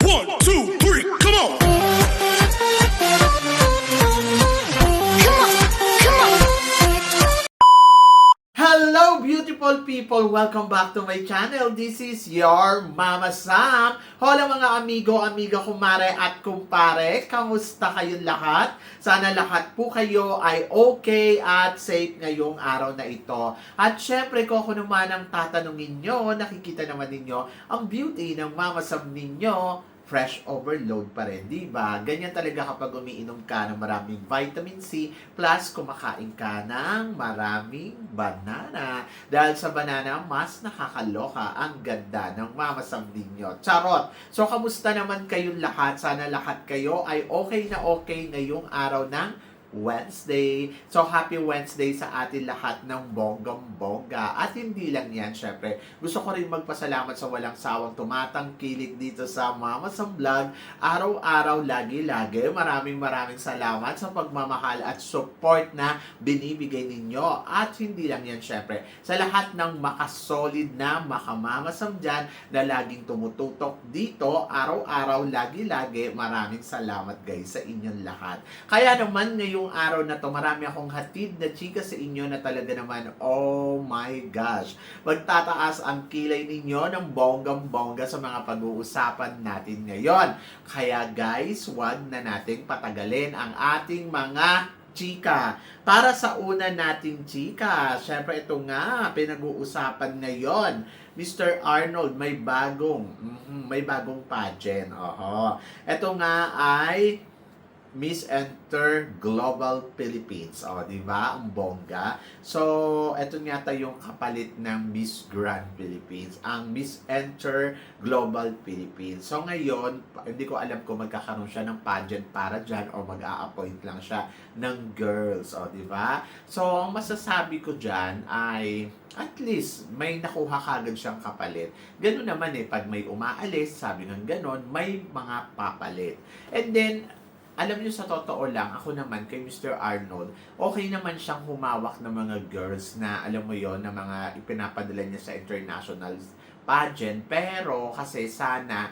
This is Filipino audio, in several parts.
1, 2, 3, come on! Hello beautiful people! Welcome back to my channel. This is your Mama Sam. Hola mga amigo, amiga, kumare at kumpare. Kamusta kayong lahat? Sana lahat po kayo ay okay at safe ngayong araw na ito. At syempre kung ako naman ang tatanungin nyo, nakikita naman ninyo ang beauty ng Mama Sam ninyo. Fresh overload pa rin, di ba? Ganyan talaga kapag umiinom ka ng maraming vitamin C plus kumakain ka ng maraming banana. Dahil sa banana, mas nakakaloka ang ganda ng mamasam ninyo. Charot! So, kamusta naman kayong lahat? Sana lahat kayo ay okay na okay ngayong araw ng Wednesday. So, happy Wednesday sa atin lahat ng bonggang-bongga. At hindi lang yan, syempre. Gusto ko rin magpasalamat sa walang sawang tumatangkilik dito sa Mama Sam Vlog. Araw-araw, lagi-lagi. Maraming salamat sa pagmamahal at support na binibigay ninyo. At hindi lang yan, syempre. Sa lahat ng makasolid na makamamasam dyan na laging tumututok dito, araw-araw, lagi-lagi. Maraming salamat guys sa inyong lahat. Kaya naman ngayong araw na to, marami akong hatid na chika sa inyo na talaga naman, oh my gosh, magtataas ang kilay ninyo ng bonggang-bongga sa mga pag-uusapan natin ngayon. Kaya guys, wag na nating patagalin ang ating mga chika. Para sa una nating chika, syempre ito nga, pinag-uusapan ngayon, Mr. Arnold, may bagong pageant. Ito nga ay Miss Enter Global Philippines. Di ba? Ang bongga. So, ito yata yung kapalit ng Miss Grand Philippines. Ang Miss Enter Global Philippines. So, ngayon, hindi ko alam kung magkakaroon siya ng pageant para dyan o mag-a-appoint lang siya ng girls. Di ba? So, ang masasabi ko dyan ay at least may nakuha kagad siyang kapalit. Ganun naman pag may umaalis, sabi ng ganun, may mga papalit. And then, alam niyo sa totoo lang, ako naman kay Mr. Arnold, okay naman siyang humawak ng mga girls na alam mo yon na mga ipinapadala niya sa international pageant. Pero kasi sana,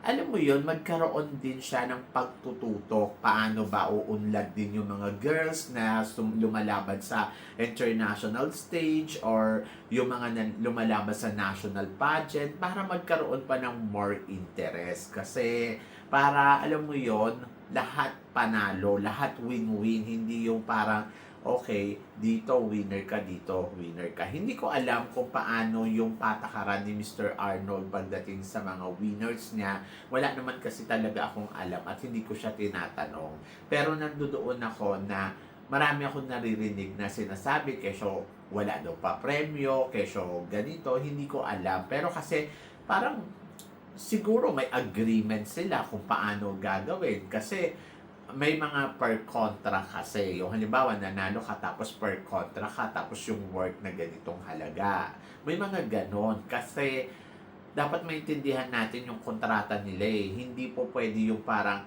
alam mo yon magkaroon din siya ng pagtututok. Paano ba uunlad din yung mga girls na lumalaban sa international stage or yung mga lumalaban sa national pageant para magkaroon pa ng more interest. Kasi para, alam mo yon lahat panalo, lahat win-win, hindi yung parang, okay, dito winner ka, dito winner ka. Hindi ko alam kung paano yung patakaran ni Mr. Arnold pagdating sa mga winners niya. Wala naman kasi talaga akong alam at hindi ko siya tinatanong. Pero nandoon ako na marami akong naririnig na sinasabi, kesyo wala daw pa premyo, kesyo ganito, hindi ko alam. Pero kasi parang siguro may agreement sila kung paano gagawin kasi may mga per contra kasi. Yung halimbawa, nanalo ka tapos per contra ka tapos yung work na ganitong halaga. May mga ganon kasi dapat maintindihan natin yung kontrata nila Hindi po pwede yung parang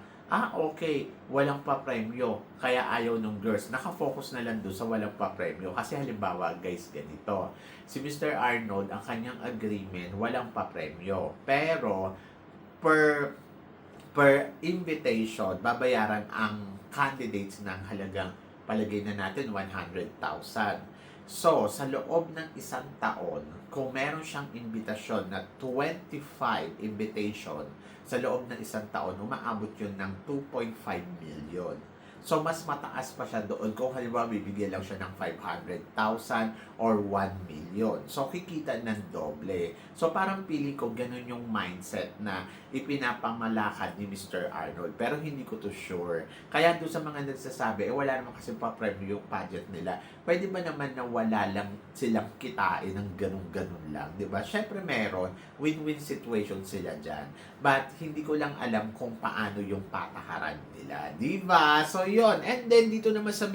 okay, walang pa-premyo, kaya ayaw ng girls. Nakafocus na lang doon sa walang pa-premyo. Kasi halimbawa, guys, ganito. Si Mr. Arnold, ang kanyang agreement, walang pa-premyo. Pero, per invitation, babayaran ang candidates ng halagang palagay na natin 100,000. So, sa loob ng isang taon, kung meron siyang invitation na 25 invitation, sa loob ng isang taon, umaabot yun ng 2.5 million. So, mas mataas pa siya doon kung halimbawa bibigyan lang siya ng 500,000 or 1 million. So, kikita ng doble. So, parang feeling ko ganun yung mindset na ipinapamalakad ni Mr. Arnold. Pero hindi ko to sure. Kaya doon sa mga nagsasabi, wala naman kasi pa-premyo yung pageant nila. Pwede ba naman na wala lang silang kitain ng ganun-ganun lang? Diba? Syempre meron. Win-win situation sila dyan. But, hindi ko lang alam kung paano yung patakaran nila. Diba? So, yon. And then, dito naman sa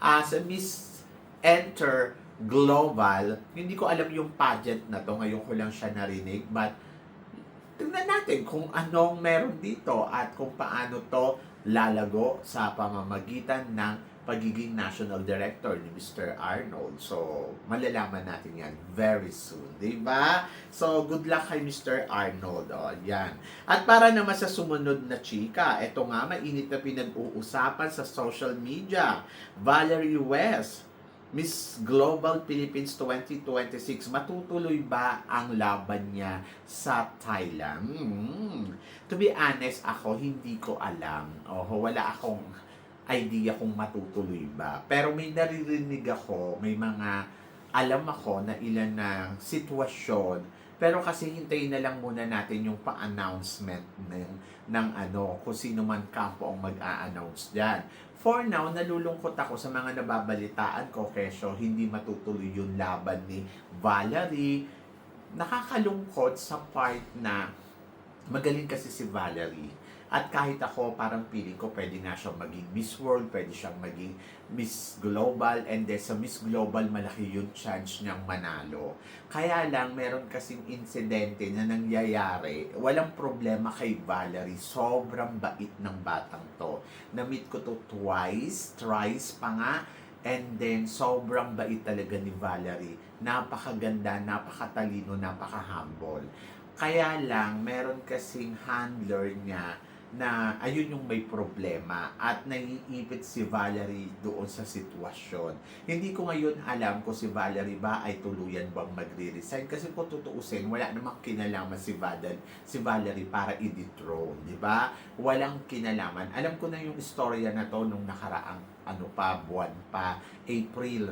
sa Miss Enter Global, hindi ko alam yung pageant na to. Ngayon ko lang siya narinig. But, tingnan natin kung anong meron dito at kung paano to lalago sa pamamagitan ng pagiging national director ni Mr. Arnold. So, malalaman natin yan very soon, di ba? So, good luck kay Mr. Arnold. O, yan. At para naman sa sumunod na chika, eto nga, mainit na pinag-uusapan sa social media. Valerie West, Miss Global Philippines 2026, matutuloy ba ang laban niya sa Thailand? To be honest, ako hindi ko alam. Wala akong idea kung matutuloy ba. Pero may naririnig ako, may mga alam ako na ilan na sitwasyon. Pero kasi hintayin na lang muna natin yung pa-announcement ng kung sino man kampo ang mag-a-announce dyan. For now, nalulungkot ako sa mga nababalitaan ko, kesyo hindi matutuloy yung laban ni Valerie. Nakakalungkot sa part na magaling kasi si Valerie. At kahit ako, parang feeling ko, pwede nga siyang maging Miss World, pwede siyang maging Miss Global, and then sa Miss Global, malaki yung chance niyang manalo. Kaya lang, meron kasing insidente na nangyayari. Walang problema kay Valerie. Sobrang bait ng batang to. Na-meet ko to thrice pa nga. And then, sobrang bait talaga ni Valerie. Napakaganda, napakatalino, napaka-humble. Kaya lang, meron kasing handler niya na ayun yung may problema at naiipit si Valerie doon sa sitwasyon. Hindi ko ngayon alam kung si Valerie ba ay tuluyan bang magre-resign kasi kung tutuusin, wala namang kinalaman si Valerie para i-dethrone, di ba? Walang kinalaman. Alam ko na yung istorya na to nung nakaraang buwan pa, April,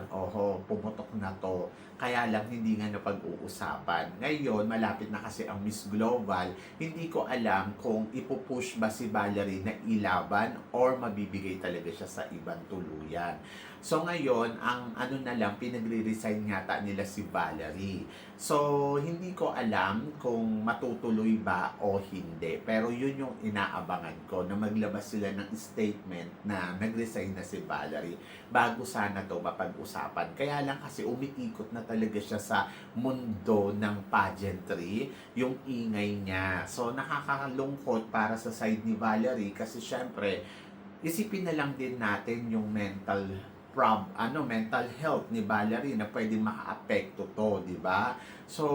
pumutok na to. Kaya lang hindi nga napag-uusapan. Ngayon, malapit na kasi ang Miss Global, hindi ko alam kung ipupush ba si Valerie na ilaban or mabibigay talaga siya sa ibang tuluyan. So ngayon, ang na lang, pinagre-resign yata nila si Valerie. So, hindi ko alam kung matutuloy ba o hindi. Pero yun yung inaabangan ko na maglabas sila ng statement na nag-resign na si Valerie bago sana to mapag-usapan. Kaya lang kasi umiikot na talaga siya sa mundo ng pageantry, yung ingay niya. So, nakakalungkot para sa side ni Valerie kasi syempre, isipin na lang din natin yung mental health ni Valerie na pwedeng maka-apekto to, di ba? So,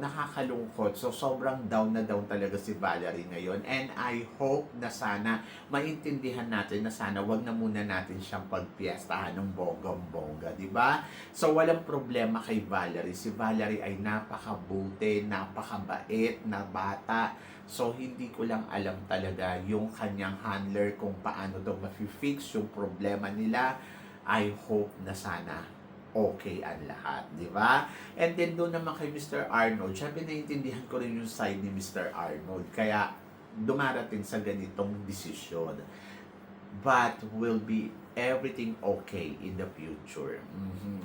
nakakalungkot. So, sobrang down na down talaga si Valerie ngayon. And I hope na sana maintindihan natin na sana wag na muna natin siyang pagpiestahan ng bonggang-bongga, di ba? So, walang problema kay Valerie. Si Valerie ay napakabuti, napakabait na bata. So, hindi ko lang alam talaga yung kanyang handler kung paano daw mafi-fix yung problema nila. I hope na sana okay ang lahat, di ba? And then doon naman kay Mr. Arnold, syempre naiintindihan ko rin yung side ni Mr. Arnold, kaya dumarating sa ganitong desisyon. But will be everything okay in the future?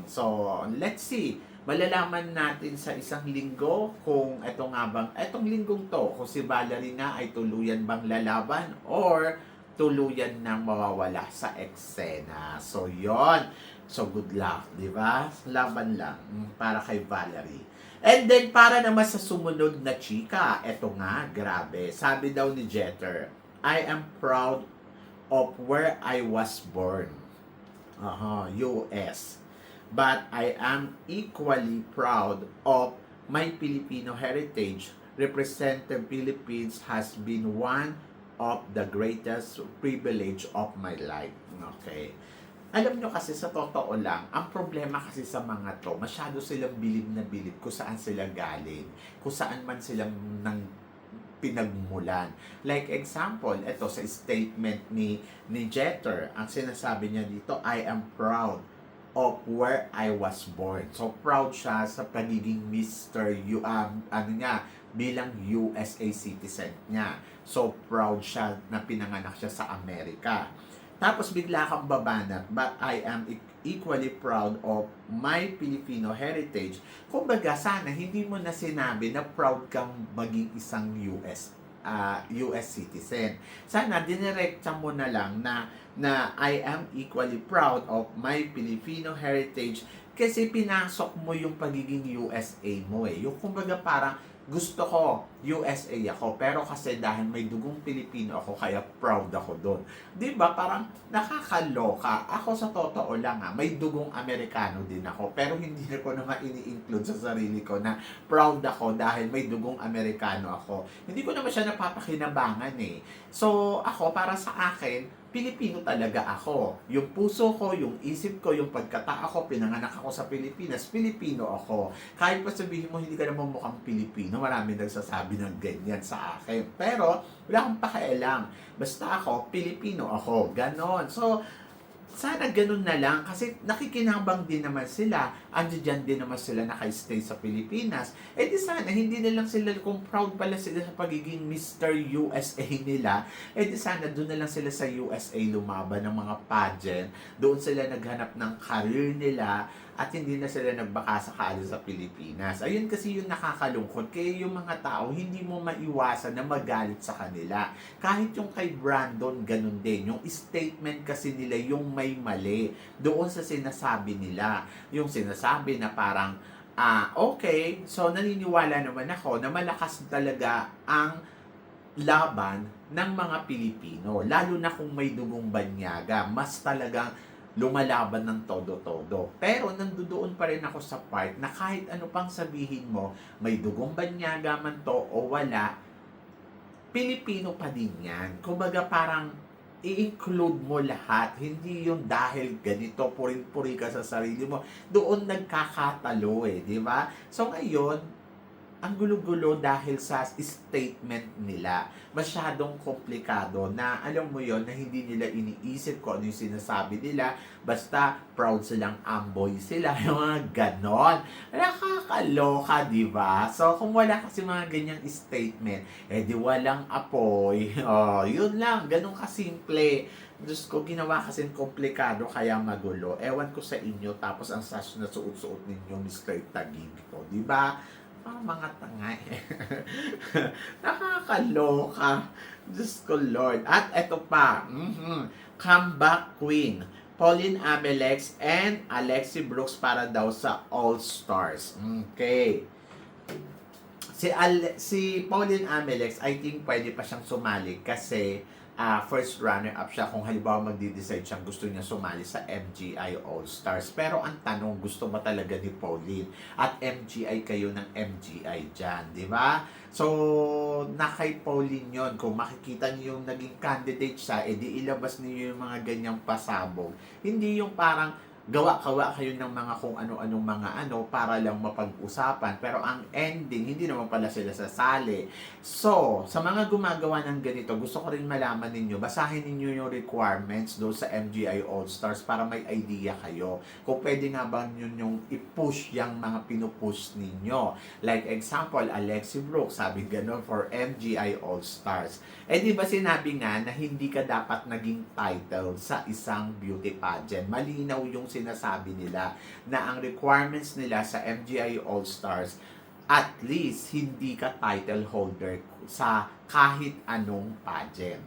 So, let's see. Malalaman natin sa isang linggo kung etong linggong to, kung si Valerie na ay tuluyan bang lalaban or tuluyan nang mawawala sa eksena. So, yon. So, good luck, di ba? Laban lang para kay Valerie. And then, para naman sa sumunod na chika, eto nga, grabe. Sabi daw ni Jeter, I am proud of where I was born. US. But I am equally proud of my Filipino heritage. Represent the Philippines has been one of the greatest privilege of my life. Okay. Alam nyo kasi sa totoo lang, ang problema kasi sa mga to, masyado silang bilib na bilib kung saan sila galing, kung saan man silang pinagmulan. Like example, ito sa statement ni Jeter, ang sinasabi niya dito, I am proud of where I was born. So proud siya sa pagiging bilang USA citizen niya. So proud siya na pinanganak siya sa Amerika. Tapos bigla kang babanat, but I am equally proud of my Filipino heritage. Kumbaga, sana hindi mo na sinabi na proud kang maging isang US citizen. Sana dinirekta mo na lang na I am equally proud of my Filipino heritage kasi pinasok mo yung pagiging USA mo eh. Yung kumbaga parang gusto ko, USA ako. Pero kasi dahil may dugong Pilipino ako, kaya proud ako doon. Di ba? Parang nakakaloka. Ako sa totoo lang may dugong Amerikano din ako. Pero hindi ko naman ini-include sa sarili ko na proud ako dahil may dugong Amerikano ako. Hindi ko naman siya napapakinabangan eh. So, ako, para sa akin, Pilipino talaga ako. Yung puso ko, yung isip ko, yung pagkatao ko, pinanganak ako sa Pilipinas, Pilipino ako. Kahit pa sabihin mo, hindi ka naman mukhang Pilipino, marami nagsasabi ng ganyan sa akin. Pero, wala akong pakialam. Basta ako, Pilipino ako. Ganon. So, sana ganun na lang kasi nakikinabang din naman sila. Andiyan din naman sila naka-stay sa Pilipinas. Eh di sana hindi na lang sila, kung proud pala sila sa pagiging Mr. USA nila, eh di sana doon na lang sila sa USA lumaban ng mga pageant. Doon sila naghanap ng career nila at hindi na sila nagbaka sakali sa Pilipinas. Ayun kasi yung nakakalungkot. Kaya yung mga tao, hindi mo maiwasan na magalit sa kanila. Kahit yung kay Brandon, ganun din. Yung statement kasi nila, yung may mali. Doon sa sinasabi nila. Yung sinasabi na parang, okay, so naniniwala naman ako na malakas talaga ang laban ng mga Pilipino. Lalo na kung may dugong banyaga. Mas talagang lumalaban ng todo-todo. Pero nandoon pa rin ako sa part na kahit ano pang sabihin mo, may dugong banyaga man to o wala, Pilipino pa din yan. Kumbaga parang i-include mo lahat. Hindi yung dahil ganito, puring-puri ka sa sarili mo. Doon nagkakatalo di ba? So ngayon, ang gulo-gulo dahil sa statement nila. Masyadong komplikado na alam mo yon na hindi nila iniisip kung ano yung sinasabi nila. Basta proud silang amboy sila. Yung mga ganon. Nakakaloka, di ba? So kung wala kasi mga ganyang statement, di walang apoy. Yun lang. Ganon kasimple. Diyos ko, ginawa kasi komplikado kaya magulo. Ewan ko sa inyo. Tapos ang sash na suot-suot ninyo, Mr. Tagig ko. Di ba? Mga tanga nakakaloka. Diyos ko Lord. At eto pa, comeback queen Pauline Abelex and Alexi Brooks para daw sa All Stars. Okay. Si Pauline Abelex, I think pwede pa siyang sumali kasi first runner-up siya kung halimbawa magdi-decide siyang gusto niya sumali sa MGI All-Stars. Pero ang tanong, gusto ba talaga ni Pauline? At MGI kayo ng MGI dyan, di ba? So, na kay Pauline yon. Kung makikita niyo yung naging candidate siya, edi ilabas niyo yung mga ganyang pasabog. Hindi yung parang gawa-gawa kayo ng mga kung ano-anong mga para lang mapag-usapan. Pero ang ending, hindi naman pala sila sasali. So, sa mga gumagawa ng ganito, gusto ko rin malaman ninyo, basahin ninyo yung requirements doon sa MGI All-Stars para may idea kayo. Kung pwede nga ba yun yung i-push yung mga pinupush ninyo. Like example, Alexi Brooks, sabi gano'n for MGI All-Stars. Di ba sinabi nga na hindi ka dapat naging title sa isang beauty pageant. Malinaw yung sinasabi nila na ang requirements nila sa MGI All-Stars, at least hindi ka title holder sa kahit anong pageant.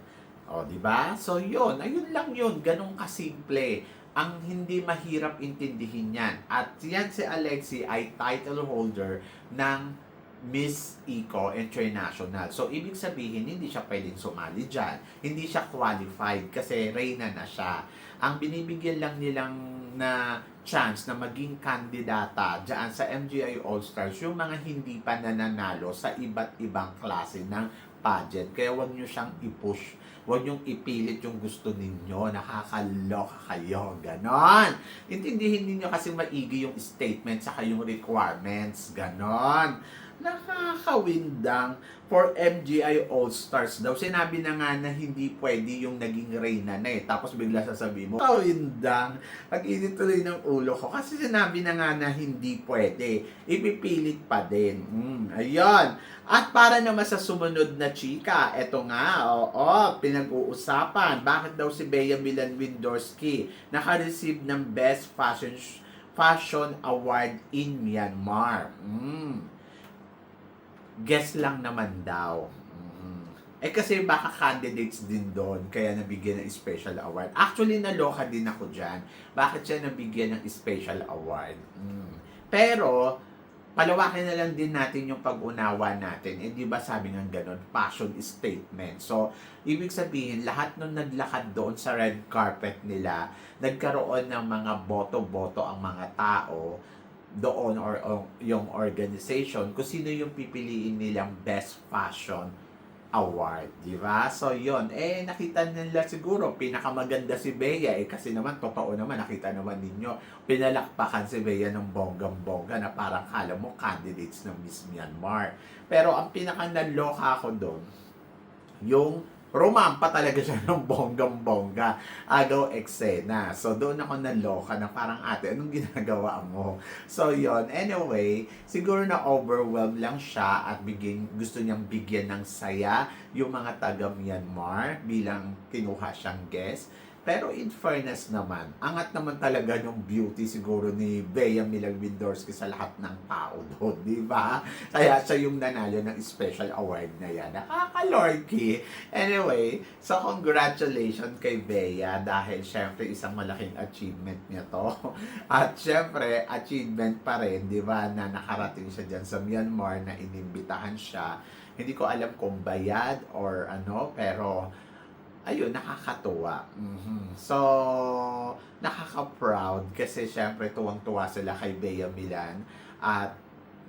Di ba? So yun, ayun lang yun, ganun kasimple. Ang hindi mahirap intindihin yan. At yan si Alexi ay title holder ng Miss Eco International. So, ibig sabihin, hindi siya pwedeng sumali dyan. Hindi siya qualified kasi reyna na siya. Ang binibigyan lang nilang na chance na maging kandidata dyan sa MGI All-Stars, yung mga hindi pa nananalo sa iba't ibang klase ng pageant. Kaya wag nyo siyang i-push. Huwag niyong ipilit yung gusto ninyo. Nakakaloka kayo. Ganon. Intindihin ninyo kasi maigi yung statement saka yung requirements. Ganon. Nakakawindang for MGI All-Stars daw. Sinabi na nga na hindi pwede yung naging reyna na Tapos bigla sasabihin mo, kawindang. Pag-init tuloy ng ulo ko. Kasi sinabi na nga na hindi pwede. Ipipilit pa din. Ayun. At para naman sa sumunod na chika, eto nga, pinag-uusapan. Bakit daw si Bea Milan Windorski naka-receive ng Best Fashion Award in Myanmar? Guess lang naman daw. Kasi baka candidates din doon, kaya nabigyan ng special award. Actually, naloka din ako dyan. Bakit siya nabigyan ng special award? Pero, palawakin na lang din natin yung pag-unawa natin. Eh, di ba sabi nga ganun, passion statement. So, ibig sabihin, lahat nung naglakad doon sa red carpet nila, nagkaroon ng mga boto-boto ang mga tao doon or yung organization kung sino yung pipiliin nilang best fashion award, di ba? So, yon. Nakita nila siguro, pinakamaganda si Bea. Kasi naman, totoo naman, nakita naman ninyo, pinalakpakan si Bea ng bonggang-bongga na parang kala mo candidates ng Miss Myanmar. Pero ang pinaka-naloka ko doon, yung rumampa talaga siya ng bonggang-bongga. Agaw eksena. So, doon ako naloka na parang ate, anong ginagawa mo? So, yon. Anyway, siguro na overwhelmed lang siya at gusto niyang bigyan ng saya yung mga taga Myanmar bilang kinuha siyang guest. Pero in fairness naman, angat naman talaga yung beauty siguro ni Bea Milagwindorski sa lahat ng tao doon, di ba? Kaya siya yung nanalo ng special award na yan. Nakakalorky. Anyway, so congratulations kay Bea dahil syempre isang malaking achievement niya to. At syempre, achievement pa rin, di ba, na nakarating siya dyan sa Myanmar na inimbitahan siya. Hindi ko alam kung bayad or ano, pero ayun, nakakatuwa. So, nakaka-proud kasi syempre tuwang-tuwa sila kay Bea Milan at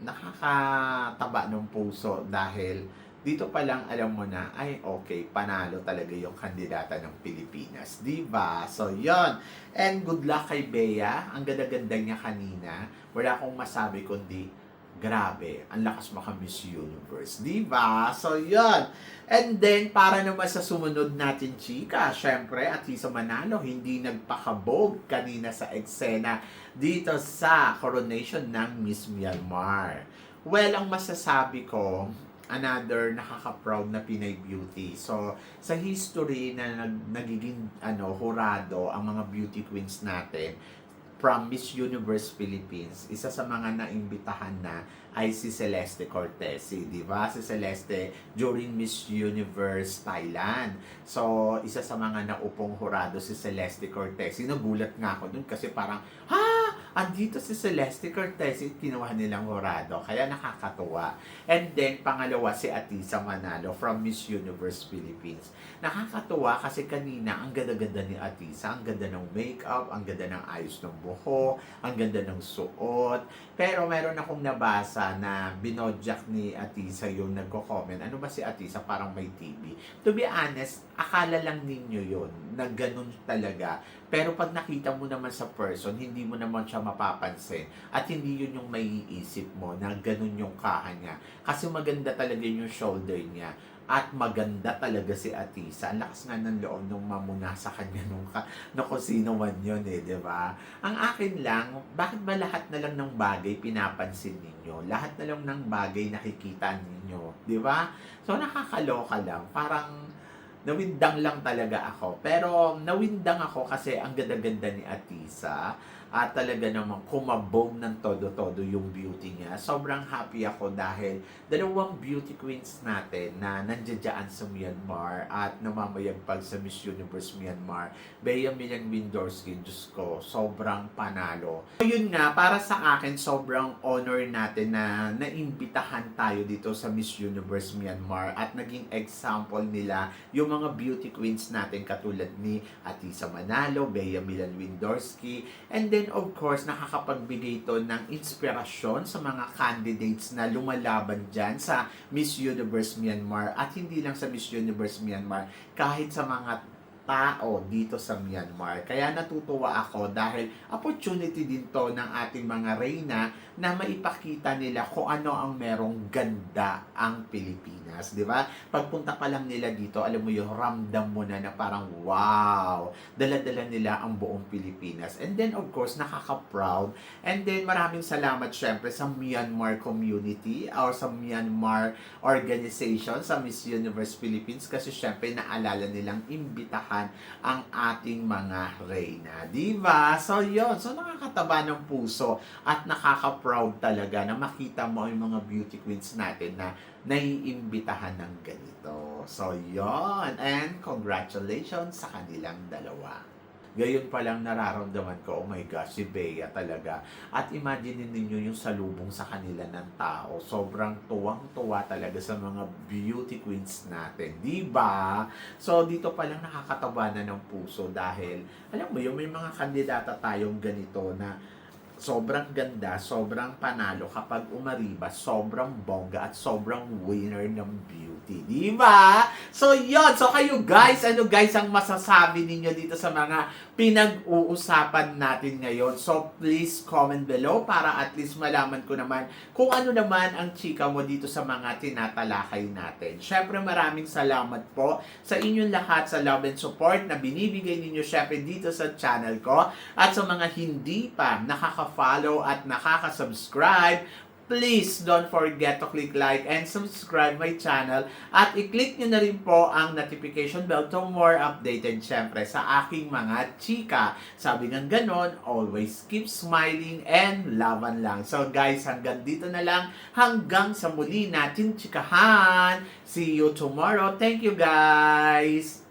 nakakataba ng puso dahil dito pa lang alam mo na, ay okay, panalo talaga yung kandidata ng Pilipinas. Diba? So, yon. And good luck kay Bea. Ang ganda-ganda niya kanina. Wala akong masabi kundi grabe, ang lakas maka-Miss Universe. Diba? So, yun. And then, para naman sa sumunod natin, chika, syempre, Atisa Manalo, hindi nagpakabog kanina sa eksena dito sa coronation ng Miss Myanmar. Well, ang masasabi ko, another nakaka-proud na Pinay beauty. So, sa history na nagiging hurado ang mga beauty queens natin, from Miss Universe Philippines, isa sa mga naimbitahan na ay si Celeste Cortesi, di ba? Si Celeste during Miss Universe Thailand. So, isa sa mga naupong hurado si Celeste Cortesi. Nagulat nga ako dun kasi parang, andito si Celeste Cortesi, kinuha nilang hurado. Kaya nakakatuwa. And then, pangalawa si Atisa Manalo from Miss Universe Philippines. Nakakatuwa kasi kanina, ang ganda-ganda ni Atisa. Ang ganda ng makeup, ang ganda ng ayos ng buhok, ang ganda ng suot. Pero meron akong nabasa na binodjak ni Atisa yung nagko-comment. Ano ba si Atisa? Parang may TV. To be honest, akala lang ninyo yun na ganun talaga. Pero pag nakita mo naman sa person, hindi mo naman siya mapapansin. At hindi yun yung maiisip mo na ganun yung kaha niya. Kasi maganda talaga yung shoulder niya. At maganda talaga si Atisa. Ang lakas nga ng loob nung mamuna sa kanya nung kung sino man yun di ba? Ang akin lang, bakit ba lahat na lang ng bagay pinapansin ninyo? Lahat na lang ng bagay nakikita ninyo, di ba? So nakakaloka lang. Parang nawindang lang talaga ako. Pero nawindang ako kasi ang ganda-ganda ni Atisa. At talaga namang kumabog ng todo-todo yung beauty niya. Sobrang happy ako dahil dalawang beauty queens natin na nandiyan sa Myanmar at namamayagpag sa Miss Universe Myanmar. Bea Milagwindorski, Diyos ko, sobrang panalo. Yun nga, para sa akin, sobrang honor natin na naimbitahan tayo dito sa Miss Universe Myanmar at naging example nila yung mga beauty queens natin katulad ni Atisa Manalo, Bea Milagwindorski, and then of course, nakakapagbigay ito ng inspirasyon sa mga candidates na lumalaban dyan sa Miss Universe Myanmar at hindi lang sa Miss Universe Myanmar, kahit sa mga tao dito sa Myanmar. Kaya natutuwa ako dahil opportunity din to ng ating mga reyna na maipakita nila kung ano ang merong ganda ang Pilipinas, di ba? Pagpunta pa lang nila dito, alam mo yung ramdam mo na parang wow, dala-dala nila ang buong Pilipinas. And then of course, nakaka-proud. And then maraming salamat syempre sa Myanmar community or sa Myanmar organization sa Miss Universe Philippines kasi syempre naalala nilang imbitahan ang ating mga reyna. Diba? So, yun. So, nakakataba ng puso at nakaka-proud talaga na makita mo yung mga beauty queens natin na naiimbitahan ng ganito. So, yun. And congratulations sa kanilang dalawa. Gayon pa lang nararamdaman ko, oh my gosh, si Bea talaga. At imagine ninyo yung salubong sa kanila ng tao. Sobrang tuwang-tuwa talaga sa mga beauty queens natin. Diba? So, dito pa lang nakakataba na ng puso dahil, alam mo yun, may mga kandidata tayong ganito na sobrang ganda, sobrang panalo kapag umariba, sobrang bongga at sobrang winner ng beauty. Di ba? So, yun. So, kayo guys, ano guys ang masasabi ninyo dito sa mga pinag-uusapan natin ngayon? So, please comment below para at least malaman ko naman kung ano naman ang chika mo dito sa mga tinatalakay natin. Syempre, maraming salamat po sa inyong lahat sa love and support na binibigay ninyo syempre dito sa channel ko. At sa mga hindi pa nakaka-follow at nakaka-subscribe, please don't forget to click like and subscribe my channel at i-click nyo na rin po ang notification bell to more updated syempre sa aking mga chika. Sabi ng ganon, always keep smiling and laban lang. So guys, hanggang dito na lang. Hanggang sa muli natin chikahan. See you tomorrow. Thank you guys!